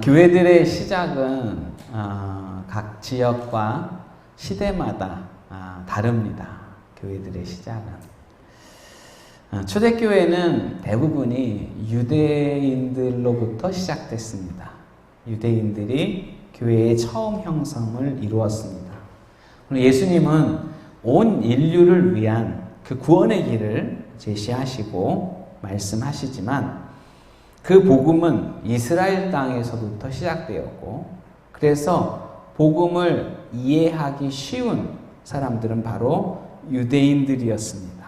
교회들의 시작은 각 지역과 시대마다 다릅니다. 교회들의 시작은. 초대교회는 대부분이 유대인들로부터 시작됐습니다. 유대인들이 교회의 처음 형성을 이루었습니다. 예수님은 온 인류를 위한 그 구원의 길을 제시하시고 말씀하시지만 그 복음은 이스라엘 땅에서부터 시작되었고, 그래서 복음을 이해하기 쉬운 사람들은 바로 유대인들이었습니다.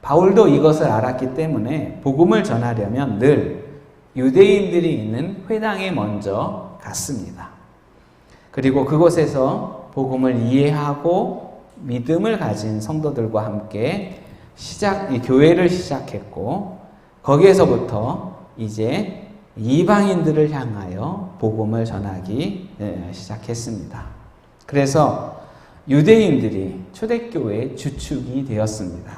바울도 이것을 알았기 때문에 복음을 전하려면 늘 유대인들이 있는 회당에 먼저 갔습니다. 그리고 그곳에서 복음을 이해하고 믿음을 가진 성도들과 함께 이 교회를 시작했고, 거기에서부터 이제 이방인들을 향하여 복음을 전하기 시작했습니다. 그래서 유대인들이 초대교회의 주축이 되었습니다.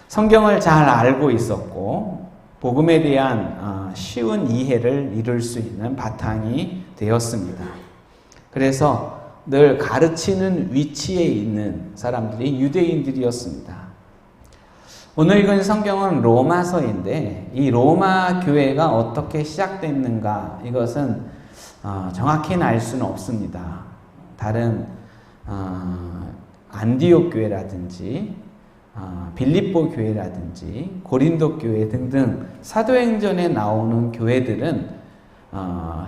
성경을 잘 알고 있었고 복음에 대한 쉬운 이해를 이룰 수 있는 바탕이 되었습니다. 그래서 늘 가르치는 위치에 있는 사람들이 유대인들이었습니다. 오늘 읽은 성경은 로마서인데 이 로마 교회가 어떻게 시작됐는가, 이것은 정확히는 알 수는 없습니다. 다른 안디옥 교회라든지 빌립보 교회라든지 고린도 교회 등등 사도행전에 나오는 교회들은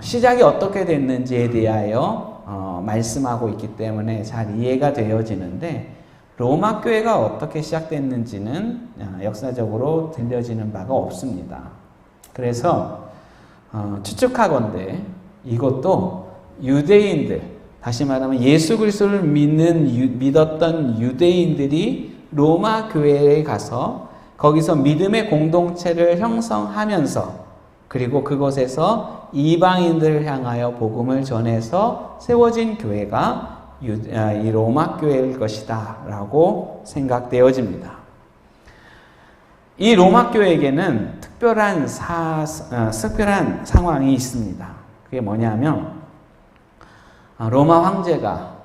시작이 어떻게 됐는지에 대하여 말씀하고 있기 때문에 잘 이해가 되어지는데, 로마 교회가 어떻게 시작됐는지는 역사적으로 들려지는 바가 없습니다. 그래서 추측하건대 이것도 유대인들, 다시 말하면 예수 그리스도를 믿었던 유대인들이 로마 교회에 가서 거기서 믿음의 공동체를 형성하면서, 그리고 그곳에서 이방인들을 향하여 복음을 전해서 세워진 교회가 이 로마 교회일 것이다 라고 생각되어집니다. 이 로마 교회에게는 특별한 상황이 있습니다. 그게 뭐냐면 로마 황제가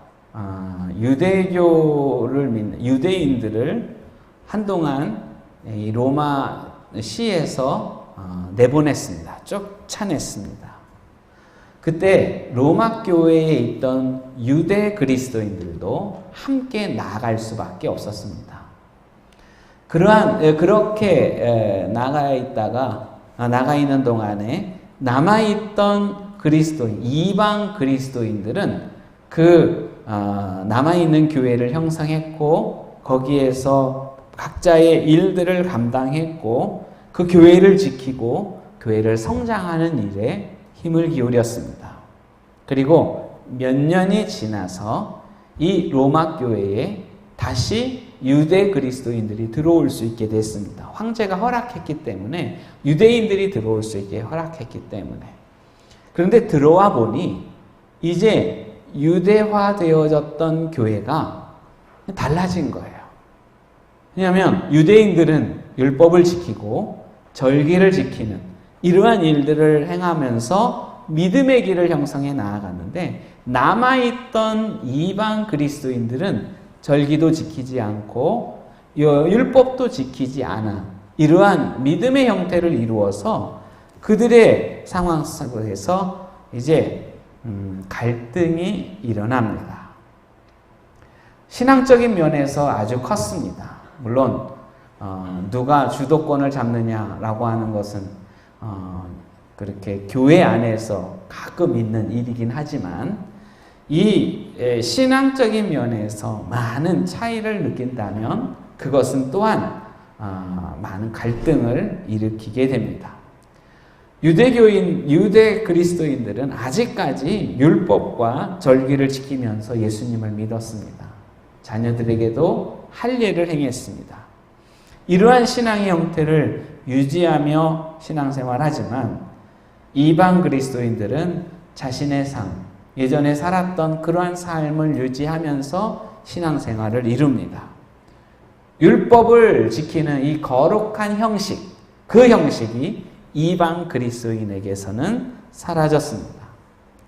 유대교를 믿는 유대인들을 한동안 이 로마 시에서 내보냈습니다. 쫓아냈습니다. 그때 로마 교회에 있던 유대 그리스도인들도 함께 나아갈 수밖에 없었습니다. 그렇게 나가 있는 동안에 남아있던 이방 그리스도인들은 남아있는 교회를 형성했고, 거기에서 각자의 일들을 감당했고, 그 교회를 지키고 교회를 성장하는 일에 힘을 기울였습니다. 그리고 몇 년이 지나서 이 로마 교회에 다시 유대 그리스도인들이 들어올 수 있게 됐습니다. 황제가 허락했기 때문에, 유대인들이 들어올 수 있게 허락했기 때문에. 그런데 들어와 보니 이제 유대화되어졌던 교회가 달라진 거예요. 왜냐하면 유대인들은 율법을 지키고 절기를 지키는 이러한 일들을 행하면서 믿음의 길을 형성해 나아갔는데, 남아있던 이방 그리스도인들은 절기도 지키지 않고 율법도 지키지 않아 이러한 믿음의 형태를 이루어서 그들의 상황 속에서 이제 갈등이 일어납니다. 신앙적인 면에서 아주 컸습니다. 물론 누가 주도권을 잡느냐라고 하는 것은 그렇게 교회 안에서 가끔 있는 일이긴 하지만, 이 신앙적인 면에서 많은 차이를 느낀다면 그것은 또한 많은 갈등을 일으키게 됩니다. 유대 그리스도인들은 아직까지 율법과 절기를 지키면서 예수님을 믿었습니다. 자녀들에게도 할례를 행했습니다. 이러한 신앙의 형태를 유지하며 신앙생활하지만, 이방 그리스도인들은 자신의 삶, 예전에 살았던 그러한 삶을 유지하면서 신앙생활을 이룹니다. 율법을 지키는 이 거룩한 형식, 그 형식이 이방 그리스도인에게서는 사라졌습니다.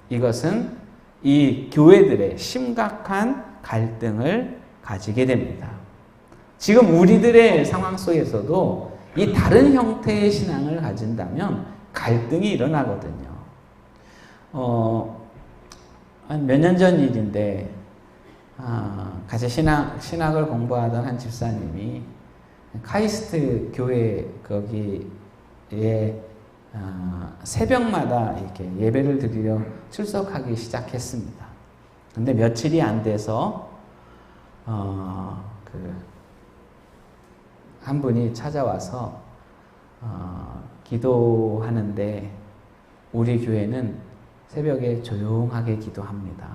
이것은 이 교회들의 심각한 갈등을 가지게 됩니다. 지금 우리들의 상황 속에서도 이 다른 형태의 신앙을 가진다면 갈등이 일어나거든요. 한 몇 년 전 일인데, 같이 신학을 공부하던 한 집사님이 카이스트 교회 거기에 새벽마다 이렇게 예배를 드리려 출석하기 시작했습니다. 근데 며칠이 안 돼서 한 분이 찾아와서 기도하는데 우리 교회는 새벽에 조용하게 기도합니다.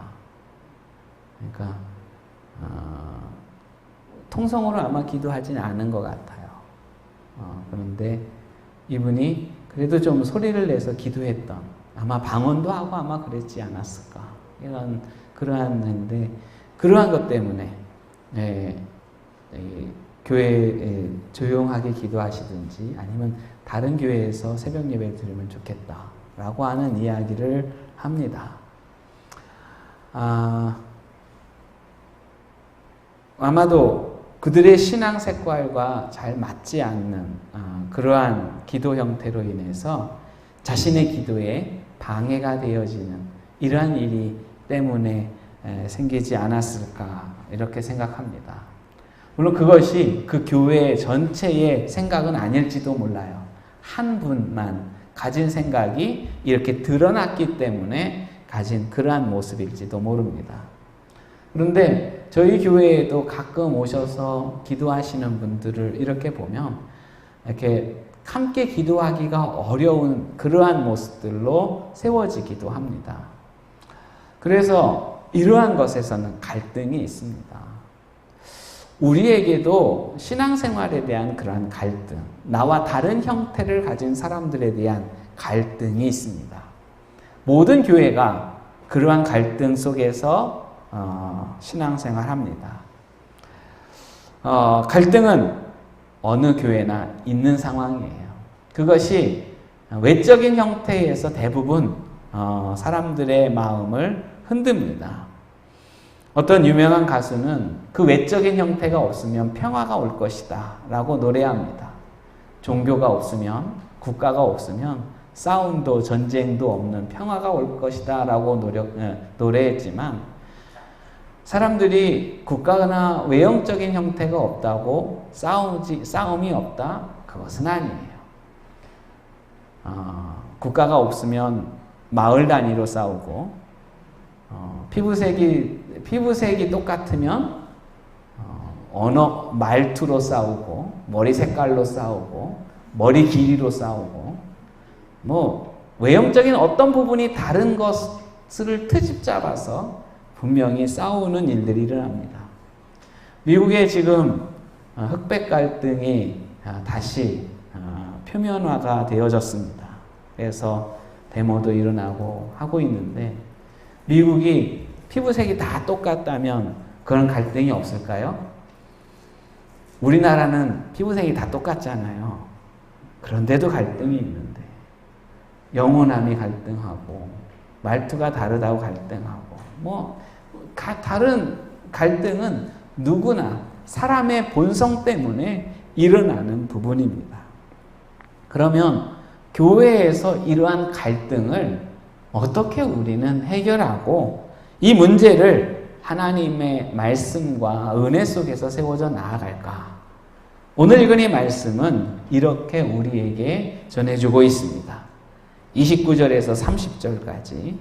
그러니까 통성으로 아마 기도하지는 않은 것 같아요. 그런데 이분이 그래도 좀 소리를 내서 기도했던, 아마 방언도 하고 아마 그랬지 않았을까, 그러한 것 때문에 교회에 조용하게 기도하시든지 아니면 다른 교회에서 새벽 예배 드리면 좋겠다라고 하는 이야기를 합니다. 아마도 그들의 신앙 색깔과 잘 맞지 않는 그러한 기도 형태로 인해서 자신의 기도에 방해가 되어지는 이러한 일이 때문에 생기지 않았을까 이렇게 생각합니다. 물론 그것이 그 교회 전체의 생각은 아닐지도 몰라요. 한 분만 가진 생각이 이렇게 드러났기 때문에 가진 그러한 모습일지도 모릅니다. 그런데 저희 교회에도 가끔 오셔서 기도하시는 분들을 이렇게 보면 이렇게 함께 기도하기가 어려운 그러한 모습들로 세워지기도 합니다. 그래서 이러한 것에서는 갈등이 있습니다. 우리에게도 신앙생활에 대한 그러한 갈등, 나와 다른 형태를 가진 사람들에 대한 갈등이 있습니다. 모든 교회가 그러한 갈등 속에서 신앙생활합니다. 갈등은 어느 교회나 있는 상황이에요. 그것이 외적인 형태에서 대부분 사람들의 마음을 흔듭니다. 어떤 유명한 가수는 그 외적인 형태가 없으면 평화가 올 것이다 라고 노래합니다. 종교가 없으면, 국가가 없으면 싸움도 전쟁도 없는 평화가 올 것이다 라고 노래했지만 사람들이 국가나 외형적인 형태가 없다고 싸움이 없다? 그것은 아니에요. 국가가 없으면 마을 단위로 싸우고, 피부색이 똑같으면 언어, 말투로 싸우고, 머리 색깔로 싸우고, 머리 길이로 싸우고, 외형적인 어떤 부분이 다른 것을 트집 잡아서 분명히 싸우는 일들이 일어납니다. 미국에 지금 흑백 갈등이 다시 표면화가 되어졌습니다. 그래서 데모도 일어나고 하고 있는데, 미국이 피부색이 다 똑같다면 그런 갈등이 없을까요? 우리나라는 피부색이 다 똑같잖아요. 그런데도 갈등이 있는데, 영혼함이 갈등하고, 말투가 다르다고 갈등하고, 다른 갈등은 누구나 사람의 본성 때문에 일어나는 부분입니다. 그러면 교회에서 이러한 갈등을 어떻게 우리는 해결하고 이 문제를 하나님의 말씀과 은혜 속에서 세워져 나아갈까? 오늘 읽은 이 말씀은 이렇게 우리에게 전해주고 있습니다. 29절에서 30절까지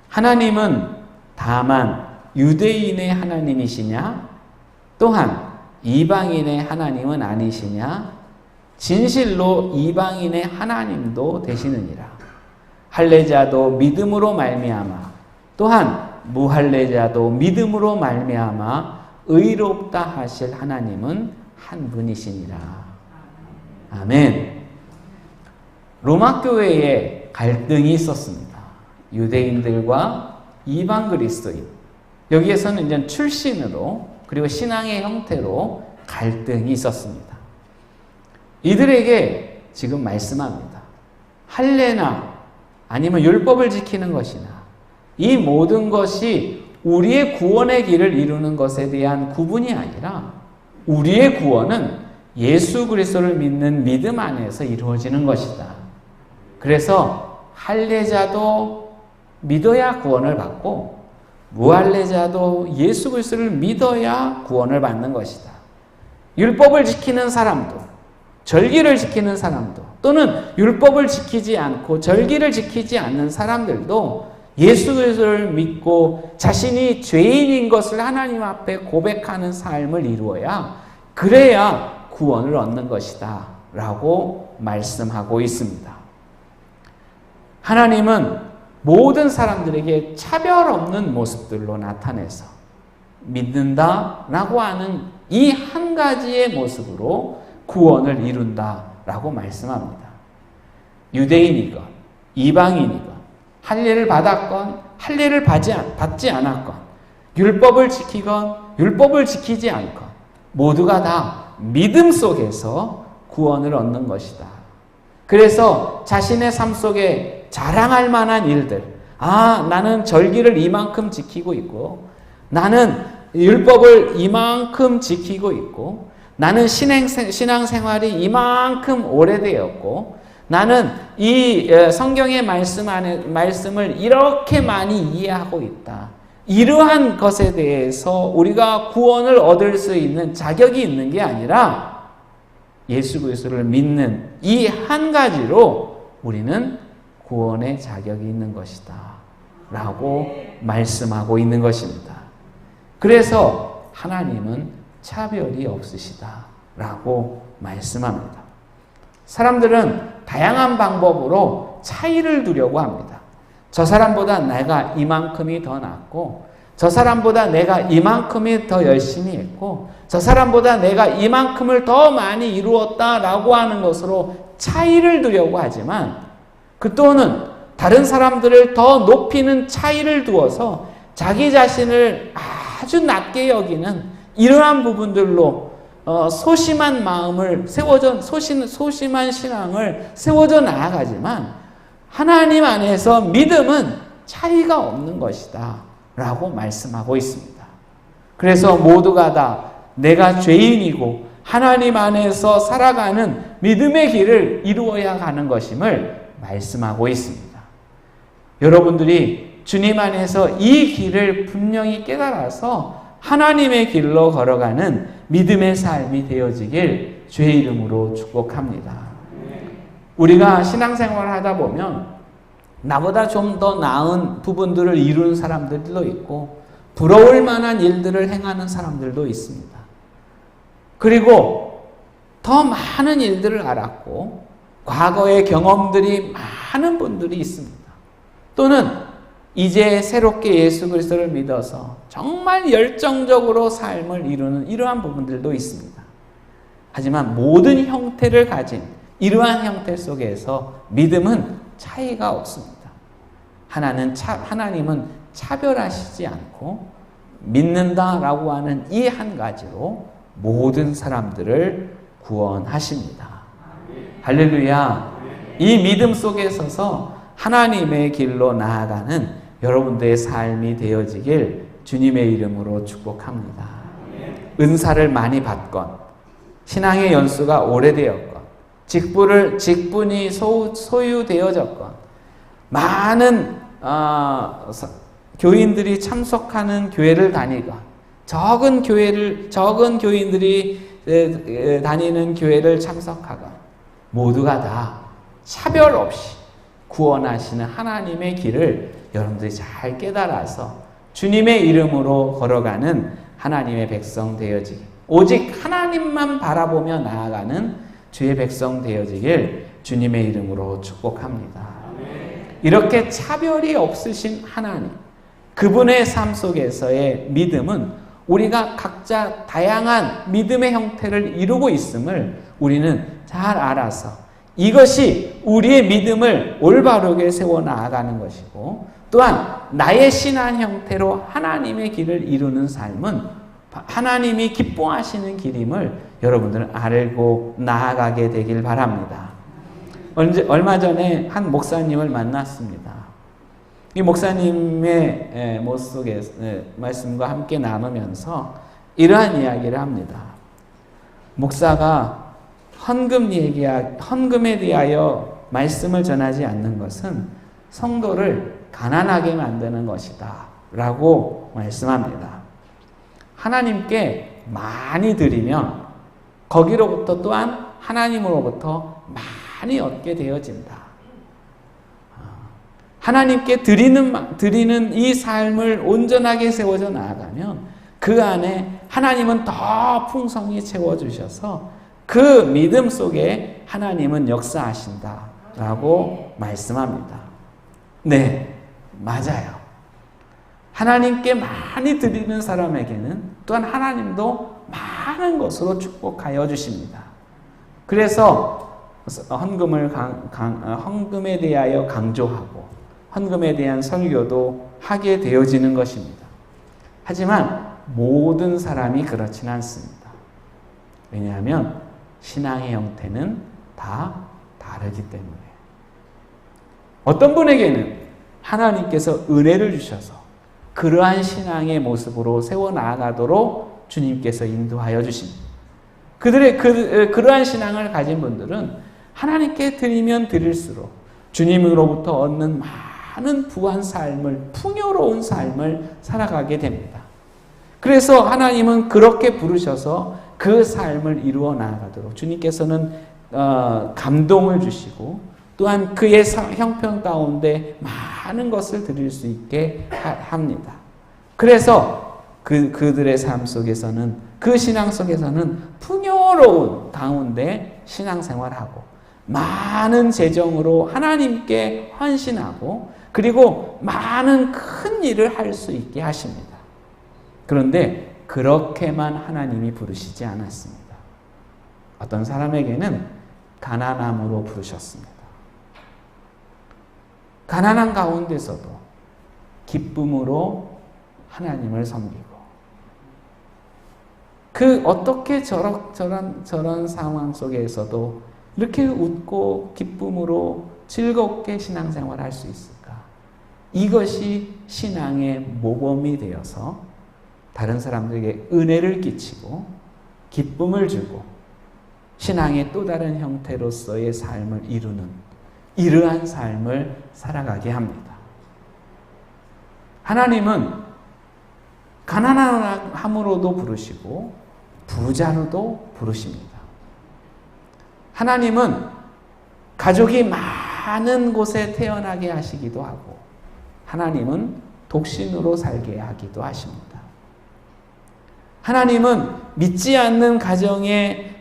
하나님은 다만 유대인의 하나님이시냐? 또한 이방인의 하나님은 아니시냐? 진실로 이방인의 하나님도 되시느니라. 할례자도 믿음으로 말미암아 또한 무할례자도 믿음으로 말미암아 의롭다 하실 하나님은 한 분이시니라. 아멘. 로마 교회에 갈등이 있었습니다. 유대인들과 이방 그리스도인. 여기에서는 이제 출신으로 그리고 신앙의 형태로 갈등이 있었습니다. 이들에게 지금 말씀합니다. 할례나 아니면 율법을 지키는 것이나 이 모든 것이 우리의 구원의 길을 이루는 것에 대한 구분이 아니라 우리의 구원은 예수 그리스도를 믿는 믿음 안에서 이루어지는 것이다. 그래서 할례자도 믿어야 구원을 받고 무할례자도 예수 그리스도를 믿어야 구원을 받는 것이다. 율법을 지키는 사람도 절기를 지키는 사람도 또는 율법을 지키지 않고 절기를 지키지 않는 사람들도 예수 그리스도를 믿고 자신이 죄인인 것을 하나님 앞에 고백하는 삶을 이루어야 그래야 구원을 얻는 것이다 라고 말씀하고 있습니다. 하나님은 모든 사람들에게 차별 없는 모습들로 나타내서 믿는다 라고 하는 이 한 가지의 모습으로 구원을 이룬다 라고 말씀합니다. 유대인이건 이방인이건 할례를 받았건 할례를 받지 않았건 율법을 지키건 율법을 지키지 않건 모두가 다 믿음 속에서 구원을 얻는 것이다. 그래서 자신의 삶 속에 자랑할 만한 일들, 나는 절기를 이만큼 지키고 있고 나는 율법을 이만큼 지키고 있고 나는 신앙생활이 이만큼 오래되었고 나는 이 성경의 말씀을 이렇게 많이 이해하고 있다. 이러한 것에 대해서 우리가 구원을 얻을 수 있는 자격이 있는 게 아니라 예수 그리스도를 믿는 이 한 가지로 우리는 구원의 자격이 있는 것이다 라고 말씀하고 있는 것입니다. 그래서 하나님은 차별이 없으시다 라고 말씀합니다. 사람들은 다양한 방법으로 차이를 두려고 합니다. 저 사람보다 내가 이만큼이 더 낫고 저 사람보다 내가 이만큼이 더 열심히 했고 저 사람보다 내가 이만큼을 더 많이 이루었다라고 하는 것으로 차이를 두려고 하지만 그 또는 다른 사람들을 더 높이는 차이를 두어서 자기 자신을 아주 낮게 여기는 이러한 부분들로 소심한 마음을 소심한 신앙을 세워져 나아가지만 하나님 안에서 믿음은 차이가 없는 것이다 라고 말씀하고 있습니다. 그래서 모두가 다 내가 죄인이고 하나님 안에서 살아가는 믿음의 길을 이루어야 하는 것임을 말씀하고 있습니다. 여러분들이 주님 안에서 이 길을 분명히 깨달아서 하나님의 길로 걸어가는 믿음의 삶이 되어지길 주의 이름으로 축복합니다. 우리가 신앙생활을 하다 보면 나보다 좀 더 나은 부분들을 이루는 사람들도 있고 부러울 만한 일들을 행하는 사람들도 있습니다. 그리고 더 많은 일들을 알았고 과거의 경험들이 많은 분들이 있습니다. 또는 이제 새롭게 예수 그리스도를 믿어서 정말 열정적으로 삶을 이루는 이러한 부분들도 있습니다. 하지만 모든 형태를 가진 이러한 형태 속에서 믿음은 차이가 없습니다. 하나님은 차별하시지 않고 믿는다라고 하는 이 한 가지로 모든 사람들을 구원하십니다. 할렐루야. 이 믿음 속에 서서 하나님의 길로 나아가는 여러분들의 삶이 되어지길 주님의 이름으로 축복합니다. 은사를 많이 받건 신앙의 연수가 오래되었건 직분이 소유되어졌건 많은 교인들이 참석하는 교회를 다니건 적은 교인들이 다니는 교회를 참석하건 모두가 다 차별 없이 구원하시는 하나님의 길을 여러분들이 잘 깨달아서 주님의 이름으로 걸어가는 하나님의 백성 되어지길, 오직 하나님만 바라보며 나아가는 주의 백성 되어지길 주님의 이름으로 축복합니다. 이렇게 차별이 없으신 하나님, 그분의 삶 속에서의 믿음은 우리가 각자 다양한 믿음의 형태를 이루고 있음을 우리는 잘 알아서 이것이 우리의 믿음을 올바르게 세워 나아가는 것이고 또한 나의 신앙 형태로 하나님의 길을 이루는 삶은 하나님이 기뻐하시는 길임을 여러분들은 알고 나아가게 되길 바랍니다. 얼마 전에 한 목사님을 만났습니다. 이 목사님의 모습 속에 말씀과 함께 나누면서 이러한 이야기를 합니다. 목사가 헌금에 대하여 말씀을 전하지 않는 것은 성도를 가난하게 만드는 것이다 라고 말씀합니다. 하나님께 많이 드리면 거기로부터 또한 하나님으로부터 많이 얻게 되어진다. 하나님께 드리는 이 삶을 온전하게 세워져 나아가면 그 안에 하나님은 더 풍성히 채워주셔서 그 믿음 속에 하나님은 역사하신다라고 말씀합니다. 네, 맞아요. 하나님께 많이 드리는 사람에게는 또한 하나님도 많은 것으로 축복하여 주십니다. 그래서 헌금에 대하여 강조하고 헌금에 대한 설교도 하게 되어지는 것입니다. 하지만 모든 사람이 그렇지는 않습니다. 왜냐하면 신앙의 형태는 다 다르기 때문에 어떤 분에게는 하나님께서 은혜를 주셔서 그러한 신앙의 모습으로 세워나가도록 주님께서 인도하여 주십니다. 그러한 신앙을 가진 분들은 하나님께 드리면 드릴수록 주님으로부터 얻는 많은 부한 삶을, 풍요로운 삶을 살아가게 됩니다. 그래서 하나님은 그렇게 부르셔서 그 삶을 이루어 나아가도록 주님께서는 감동을 주시고 또한 그의 형편 가운데 많은 것을 드릴 수 있게 합니다. 그래서 그들의 삶 속에서는 그 신앙 속에서는 풍요로운 가운데 신앙생활하고 많은 재정으로 하나님께 헌신하고 그리고 많은 큰 일을 할 수 있게 하십니다. 그런데 그렇게만 하나님이 부르시지 않았습니다. 어떤 사람에게는 가난함으로 부르셨습니다. 가난한 가운데서도 기쁨으로 하나님을 섬기고 어떻게 저런 상황 속에서도 이렇게 웃고 기쁨으로 즐겁게 신앙생활할 수 있을까? 이것이 신앙의 모범이 되어서 다른 사람들에게 은혜를 끼치고 기쁨을 주고 신앙의 또 다른 형태로서의 삶을 이루는 이러한 삶을 살아가게 합니다. 하나님은 가난함으로도 부르시고 부자로도 부르십니다. 하나님은 가족이 많은 곳에 태어나게 하시기도 하고 하나님은 독신으로 살게 하기도 하십니다. 하나님은 믿지 않는 가정에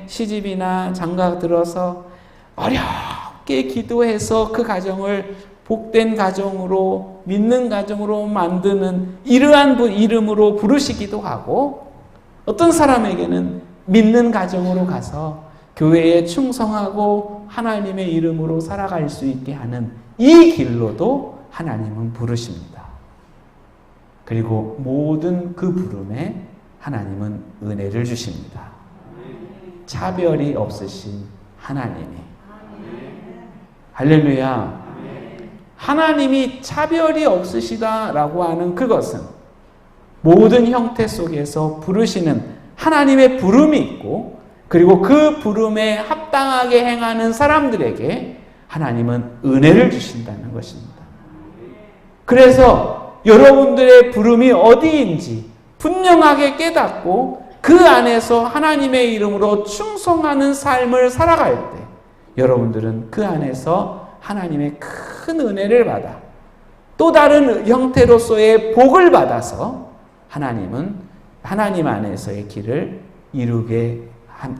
시집이나 장가 들어서 어렵게 기도해서 그 가정을 복된 가정으로 믿는 가정으로 만드는 이러한 이름으로 부르시기도 하고 어떤 사람에게는 믿는 가정으로 가서 교회에 충성하고 하나님의 이름으로 살아갈 수 있게 하는 이 길로도 하나님은 부르십니다. 그리고 모든 그 부름에 하나님은 은혜를 주십니다. 차별이 없으신 하나님이. 할렐루야. 하나님이 차별이 없으시다라고 하는 그것은 모든 형태 속에서 부르시는 하나님의 부름이 있고 그리고 그 부름에 합당하게 행하는 사람들에게 하나님은 은혜를 주신다는 것입니다. 그래서 여러분들의 부름이 어디인지 분명하게 깨닫고 그 안에서 하나님의 이름으로 충성하는 삶을 살아갈 때 여러분들은 그 안에서 하나님의 큰 은혜를 받아 또 다른 형태로서의 복을 받아서 하나님 안에서의 길을 이루게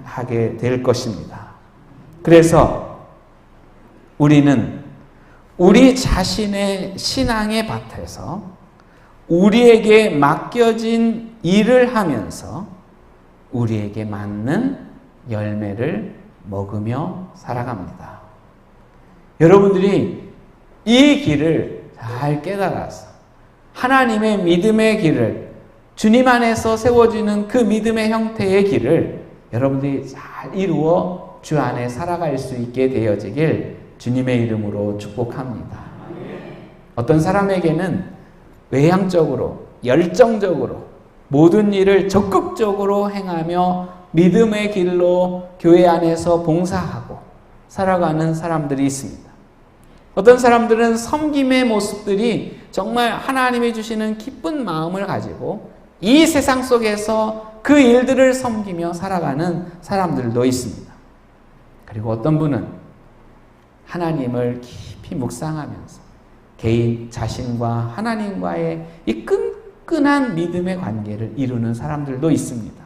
하게 될 것입니다. 그래서 우리는 우리 자신의 신앙의 밭에서 우리에게 맡겨진 일을 하면서 우리에게 맞는 열매를 먹으며 살아갑니다. 여러분들이 이 길을 잘 깨달아서 하나님의 믿음의 길을 주님 안에서 세워지는 그 믿음의 형태의 길을 여러분들이 잘 이루어 주 안에 살아갈 수 있게 되어지길 주님의 이름으로 축복합니다. 어떤 사람에게는 외향적으로, 열정적으로 모든 일을 적극적으로 행하며 믿음의 길로 교회 안에서 봉사하고 살아가는 사람들이 있습니다. 어떤 사람들은 섬김의 모습들이 정말 하나님이 주시는 기쁜 마음을 가지고 이 세상 속에서 그 일들을 섬기며 살아가는 사람들도 있습니다. 그리고 어떤 분은 하나님을 깊이 묵상하면서 개인 자신과 하나님과의 이 끈끈한 믿음의 관계를 이루는 사람들도 있습니다.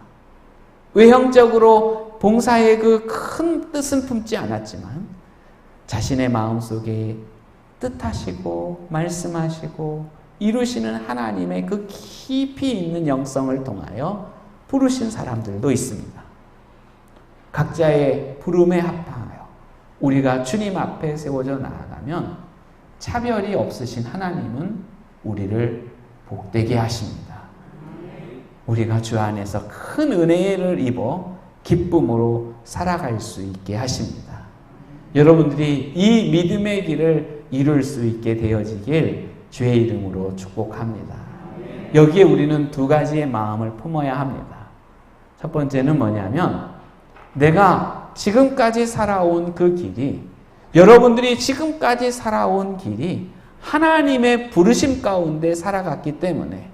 외형적으로 봉사의 그 큰 뜻은 품지 않았지만 자신의 마음속에 뜻하시고 말씀하시고 이루시는 하나님의 그 깊이 있는 영성을 통하여 부르신 사람들도 있습니다. 각자의 부름에 합당하여 우리가 주님 앞에 세워져 나아가면 차별이 없으신 하나님은 우리를 복되게 하십니다. 우리가 주 안에서 큰 은혜를 입어 기쁨으로 살아갈 수 있게 하십니다. 여러분들이 이 믿음의 길을 이룰 수 있게 되어지길 주의 이름으로 축복합니다. 여기에 우리는 두 가지의 마음을 품어야 합니다. 첫 번째는 뭐냐면 내가 지금까지 살아온 그 길이, 여러분들이 지금까지 살아온 길이 하나님의 부르심 가운데 살아갔기 때문에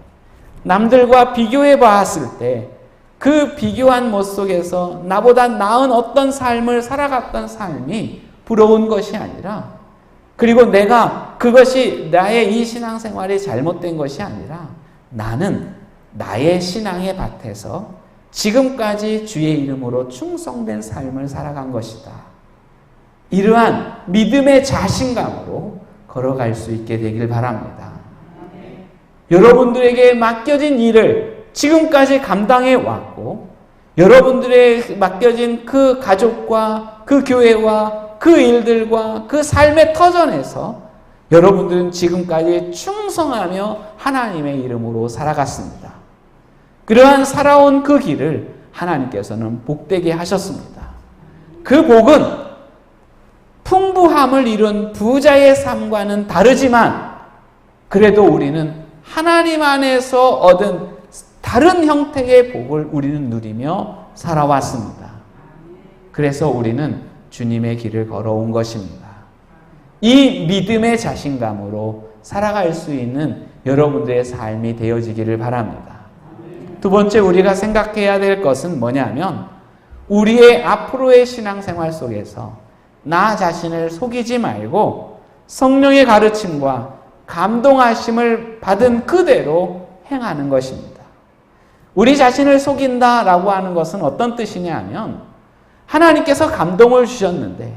남들과 비교해 봤을 때 그 비교한 모습 속에서 나보다 나은 어떤 삶을 살아갔던 삶이 부러운 것이 아니라, 그리고 내가 그것이 나의 이 신앙생활이 잘못된 것이 아니라 나는 나의 신앙의 밭에서 지금까지 주의 이름으로 충성된 삶을 살아간 것이다. 이러한 믿음의 자신감으로 걸어갈 수 있게 되길 바랍니다. 여러분들에게 맡겨진 일을 지금까지 감당해 왔고, 여러분들에게 맡겨진 그 가족과 그 교회와 그 일들과 그 삶의 터전에서 여러분들은 지금까지 충성하며 하나님의 이름으로 살아갔습니다. 그러한 살아온 그 길을 하나님께서는 복되게 하셨습니다. 그 복은 풍부함을 이룬 부자의 삶과는 다르지만 그래도 우리는 하나님 안에서 얻은 다른 형태의 복을 우리는 누리며 살아왔습니다. 그래서 우리는 주님의 길을 걸어온 것입니다. 이 믿음의 자신감으로 살아갈 수 있는 여러분들의 삶이 되어지기를 바랍니다. 두 번째 우리가 생각해야 될 것은 뭐냐면 우리의 앞으로의 신앙생활 속에서 나 자신을 속이지 말고 성령의 가르침과 감동하심을 받은 그대로 행하는 것입니다. 우리 자신을 속인다라고 하는 것은 어떤 뜻이냐 하면 하나님께서 감동을 주셨는데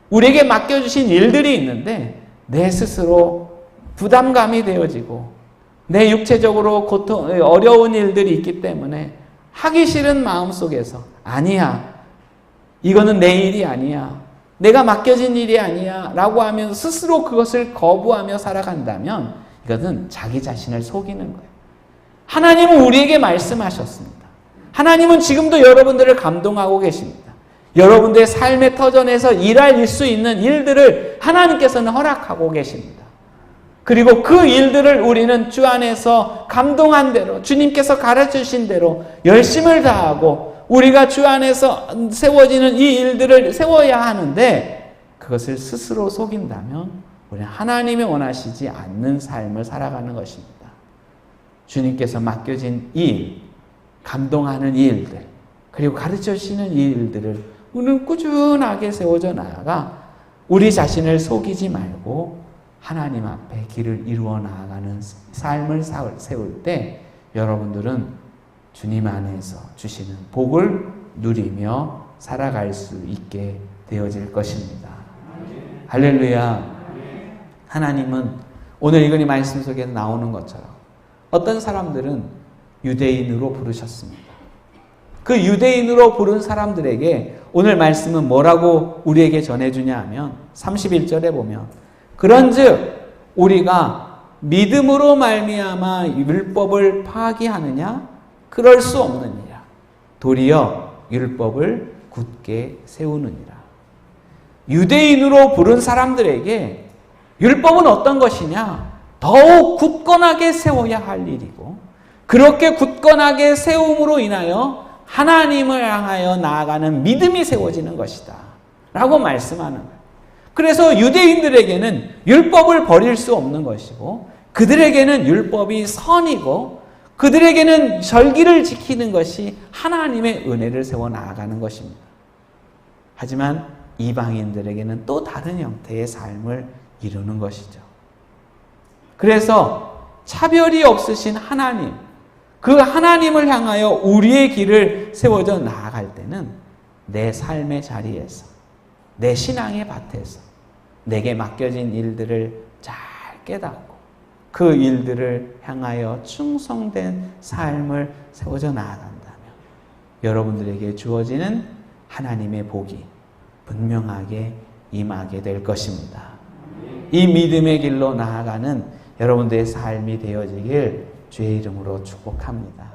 우리에게 맡겨주신 일들이 있는데 내 스스로 부담감이 되어지고 내 육체적으로 어려운 일들이 있기 때문에 하기 싫은 마음속에서 아니야, 이거는 내 일이 아니야, 내가 맡겨진 일이 아니야 라고 하면 스스로 그것을 거부하며 살아간다면 이것은 자기 자신을 속이는 거예요. 하나님은 우리에게 말씀하셨습니다. 하나님은 지금도 여러분들을 감동하고 계십니다. 여러분들의 삶의 터전에서 일할 수 있는 일들을 하나님께서는 허락하고 계십니다. 그리고 그 일들을 우리는 주 안에서 감동한 대로, 주님께서 가르쳐 주신 대로 열심을 다하고 우리가 주 안에서 세워지는 이 일들을 세워야 하는데 그것을 스스로 속인다면 우리는 하나님이 원하시지 않는 삶을 살아가는 것입니다. 주님께서 맡겨진 이 일, 감동하는 이 일들, 그리고 가르쳐 주시는 이 일들을 우리는 꾸준하게 세워져 나아가 우리 자신을 속이지 말고 하나님 앞에 길을 이루어 나아가는 삶을 세울 때 여러분들은 주님 안에서 주시는 복을 누리며 살아갈 수 있게 되어질 것입니다. 할렐루야. 하나님은 오늘 이건희 말씀 속에 나오는 것처럼 어떤 사람들은 유대인으로 부르셨습니다. 그 유대인으로 부른 사람들에게 오늘 말씀은 뭐라고 우리에게 전해주냐 하면 31절에 보면 그런즉 우리가 믿음으로 말미암아 율법을 파기하느냐? 그럴 수 없느니라. 도리어 율법을 굳게 세우느니라. 유대인으로 부른 사람들에게 율법은 어떤 것이냐? 더욱 굳건하게 세워야 할 일이고, 그렇게 굳건하게 세움으로 인하여 하나님을 향하여 나아가는 믿음이 세워지는 것이다 라고 말씀하는 거예요. 그래서 유대인들에게는 율법을 버릴 수 없는 것이고, 그들에게는 율법이 선이고, 그들에게는 절기를 지키는 것이 하나님의 은혜를 세워 나아가는 것입니다. 하지만 이방인들에게는 또 다른 형태의 삶을 이루는 것이죠. 그래서 차별이 없으신 하나님, 그 하나님을 향하여 우리의 길을 세워져 나아갈 때는 내 삶의 자리에서, 내 신앙의 밭에서 내게 맡겨진 일들을 잘 깨닫고 그 일들을 향하여 충성된 삶을 세워져 나아간다면 여러분들에게 주어지는 하나님의 복이 분명하게 임하게 될 것입니다. 이 믿음의 길로 나아가는 여러분들의 삶이 되어지길 주의 이름으로 축복합니다.